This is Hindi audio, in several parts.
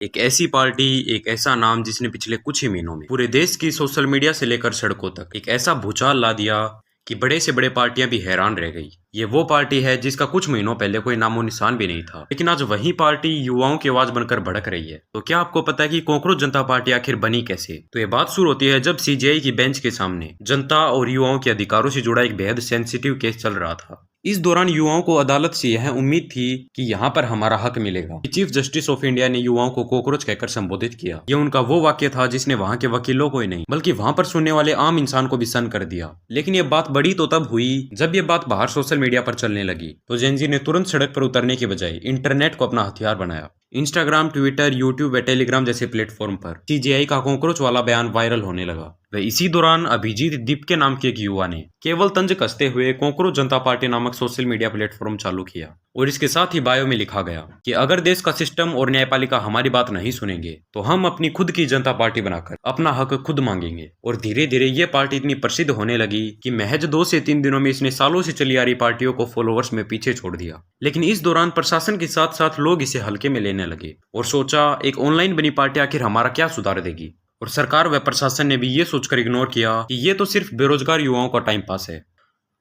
एक ऐसी पार्टी, एक ऐसा नाम जिसने पिछले कुछ ही महीनों में पूरे देश की सोशल मीडिया से लेकर सड़कों तक एक ऐसा भूचाल ला दिया कि बड़े से बड़े पार्टियां भी हैरान रह गई। ये वो पार्टी है जिसका कुछ महीनों पहले कोई नामो निशान भी नहीं था, लेकिन आज वही पार्टी युवाओं की आवाज बनकर भड़क रही है। तो क्या आपको पता है कि कॉकरोच जनता पार्टी आखिर बनी कैसे? तो ये बात शुरू होती है जब सीजेआई की बेंच के सामने जनता और युवाओं के अधिकारों से जुड़ा एक बेहद सेंसिटिव केस चल रहा था। इस दौरान युवाओं को अदालत से यह उम्मीद थी कि यहाँ पर हमारा हक मिलेगा। चीफ जस्टिस ऑफ इंडिया ने युवाओं को कॉकरोच कहकर संबोधित किया। ये उनका वो वाक्य था जिसने वहाँ के वकीलों को ही नहीं बल्कि वहाँ पर सुनने वाले आम इंसान को भी सन्न कर दिया। लेकिन ये बात बड़ी तो तब हुई जब ये बात बाहर सोशल मीडिया पर चलने लगी तो जेनजी ने तुरंत सड़क पर उतरने के बजाय इंटरनेट को अपना हथियार बनाया। इंस्टाग्राम, ट्विटर, यूट्यूब व टेलीग्राम जैसे प्लेटफॉर्म पर सीजेआई का कॉकरोच वाला बयान वायरल होने लगा। वह इसी दौरान अभिजीत दीप के नाम के एक युवा ने केवल तंज कसते हुए कॉकरोच जनता पार्टी नामक सोशल मीडिया प्लेटफॉर्म चालू किया और इसके साथ ही बायो में लिखा गया कि अगर देश का सिस्टम और न्यायपालिका हमारी बात नहीं सुनेंगे तो हम अपनी खुद की जनता पार्टी बनाकर अपना हक खुद मांगेंगे। और धीरे धीरे ये पार्टी इतनी प्रसिद्ध होने लगी कि महज 2 से 3 दिनों में इसने सालों से चली आ रही पार्टियों को फॉलोअर्स में पीछे छोड़ दिया। लेकिन इस दौरान प्रशासन के साथ साथ लोग इसे हल्के में लेने लगे और सोचा एक ऑनलाइन बनी पार्टी आखिर हमारा क्या सुधार देगी। और सरकार व प्रशासन ने भी ये सोचकर इग्नोर किया कि ये तो सिर्फ बेरोजगार युवाओं का टाइम पास है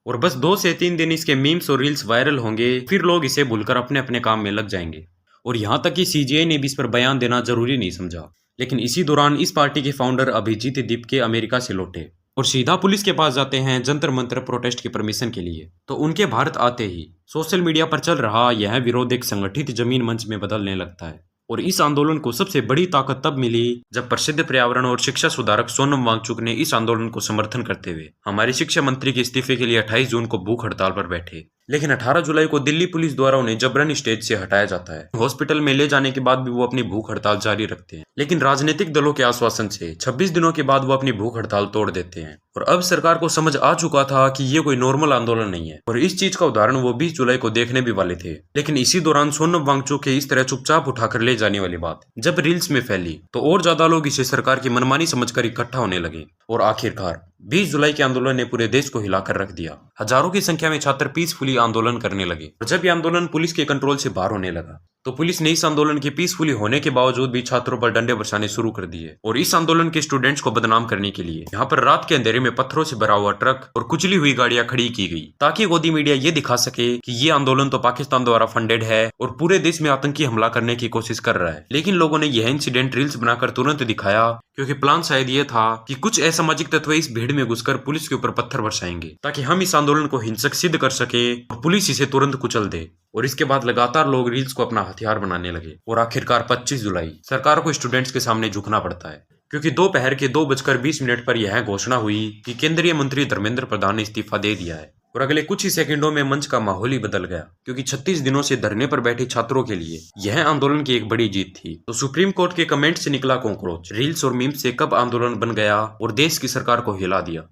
और बस 2 से 3 दिन इसके मीम्स और रील्स वायरल होंगे, फिर लोग इसे भूलकर अपने अपने काम में लग जाएंगे। और यहाँ तक कि सीजेआई ने भी इस पर बयान देना जरूरी नहीं समझा। लेकिन इसी दौरान इस पार्टी के फाउंडर अभिजीत दीप के अमेरिका से लौटे और सीधा पुलिस के पास जाते हैं जंतर मंतर प्रोटेस्ट की परमिशन के लिए। तो उनके भारत आते ही सोशल मीडिया पर चल रहा यह विरोध एक संगठित जमीन मंच में बदलने लगता है। और इस आंदोलन को सबसे बड़ी ताकत तब मिली जब प्रसिद्ध पर्यावरण और शिक्षा सुधारक सोनम वांगचुक ने इस आंदोलन को समर्थन करते हुए हमारे शिक्षा मंत्री के इस्तीफे के लिए 28 जून को भूख हड़ताल पर बैठे। लेकिन 18 जुलाई को दिल्ली पुलिस द्वारा उन्हें जबरन स्टेज से हटाया जाता है। हॉस्पिटल में ले जाने के बाद भी वो अपनी भूख हड़ताल जारी रखते हैं, लेकिन राजनीतिक दलों के आश्वासन से 26 दिनों के बाद वो अपनी भूख हड़ताल तोड़ देते हैं। और अब सरकार को समझ आ चुका था कि ये कोई नॉर्मल आंदोलन नहीं है और इस चीज का उदाहरण वो 20 जुलाई को देखने भी वाले थे। लेकिन इसी दौरान सोनम वांगचुक के इस तरह चुपचाप उठाकर ले जाने वाली बात जब रील्स में फैली तो और ज्यादा लोग इसे सरकार की मनमानी समझकर इकट्ठा होने लगे और आखिरकार 20 जुलाई के आंदोलन ने पूरे देश को हिलाकर रख दिया। हजारों की संख्या में छात्र पीसफुली आंदोलन करने लगे और जब ये आंदोलन पुलिस के कंट्रोल से बाहर होने लगा तो पुलिस ने इस आंदोलन के पीसफुली होने के बावजूद भी छात्रों पर डंडे बरसाने शुरू कर दिए और इस आंदोलन के स्टूडेंट्स को बदनाम करने के लिए यहाँ पर रात के अंधेरे में पत्थरों से भरा हुआ ट्रक और कुचली हुई गाड़ियां खड़ी की गई ताकि गोदी मीडिया ये दिखा सके कि ये आंदोलन तो पाकिस्तान द्वारा फंडेड है और पूरे देश में आतंकी हमला करने की कोशिश कर रहा है। लेकिन लोगों ने यह इंसिडेंट रील्स बनाकर तुरंत दिखाया क्योंकि प्लान शायद ये था कि कुछ असामाजिक तत्व इस भीड़ में घुसकर पुलिस के ऊपर पत्थर बरसाएंगे ताकि हम इस आंदोलन को हिंसक सिद्ध कर सके और पुलिस इसे तुरंत कुचल दे। और इसके बाद लगातार लोग रील्स को अपना हथियार बनाने लगे और आखिरकार 25 जुलाई सरकार को स्टूडेंट्स के सामने झुकना पड़ता है क्योंकि दोपहर के 2:20 पर यह घोषणा हुई कि केंद्रीय मंत्री धर्मेंद्र प्रधान ने इस्तीफा दे दिया है। और अगले कुछ ही सेकंडों में मंच का माहौल ही बदल गया क्योंकि 36 दिनों से धरने पर बैठे छात्रों के लिए यह आंदोलन की एक बड़ी जीत थी। तो सुप्रीम कोर्ट के कमेंट से निकला कॉकरोच रील्स और मीम्स से कब आंदोलन बन गया और देश की सरकार को हिला दिया।